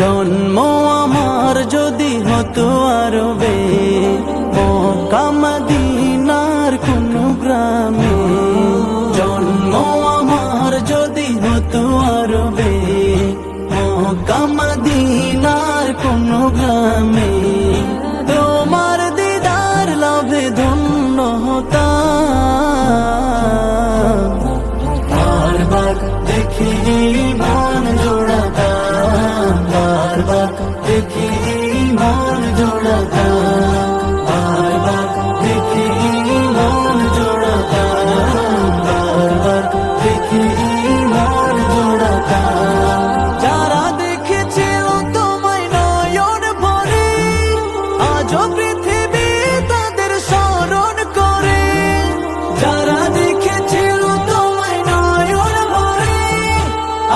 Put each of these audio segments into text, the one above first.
জন্ম আমার যদি হতো আরবে, মক্কা মদিনার কোন গ্রামে। জন্ম আমার যদি হতো আরবে, মক্কা মদিনার কোন গ্রামে। তোমার দিদার লাভে ধন্য হতাম, বারবার দেখি মন জোড়াতাম, বারবার দেখি মন জোড়াতাম, বারবার দেখি মন জোড়াতাম, বারবার দেখি মন জোড়াতাম। যারা দেখেছিল তোমায় নয়ন ভরে, আজও পৃথিবী তাদের স্মরণ করে। যারা দেখেছিল তোমায় নয়ন ভরে,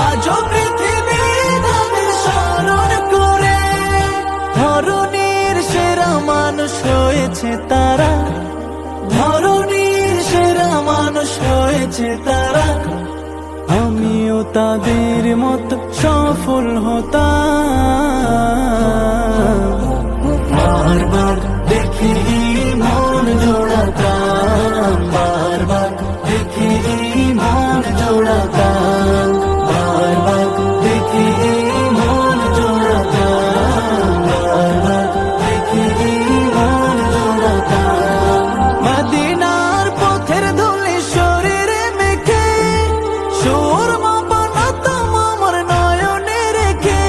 আজও পৃথিবী তাদের স্মরণ করে। ধরণীর সেরা মানুষ হয়েছে তারা, ধরণীর সেরা মানুষ হয়েছে তারা। আমিও তাদের মতো সফল হতাম, বারবার দেখি মন জোড়াতাম, বারবার দেখি মন জোড়াতাম, বারবার দেখি মন জোড়াতাম, বারবার দেখি মন জোড়াতাম। মদিনার পথের ধুলি শরীরে মেখে, সুরমা বানাতাম আমার নয়নে রেখে।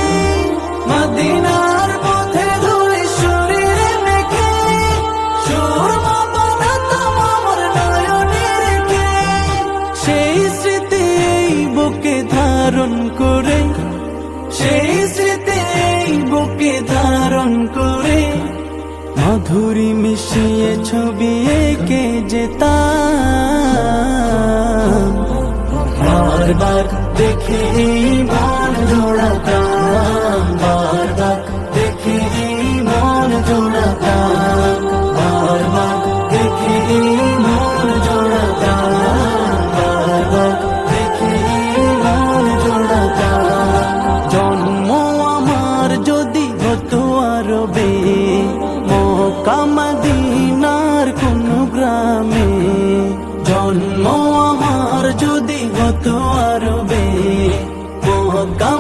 মদিনার পথের ধুলি শরীরে মেখে, সুরমা বানাতাম আমার নয়নে রেখে। সেই স্মৃতি এই বুকে ধারণ করে, সেই স্মৃতি এই বুকে ধারণ করে। মাধুরী মিশিয়ে ছবি এঁকে যেতাম, বারবার দেখি মন জোড়াতাম, বারবার দেখি মন জোড়াতাম, বারবার দেখি মন জোড়াতাম, বারবার দেখি মন জোড়াতাম। জন্ম আমার যদি হতো আরবে, মক্কা মদিনার কোন গ্রামে। জন্ম আমার যদি হতো আরবে, মক্কা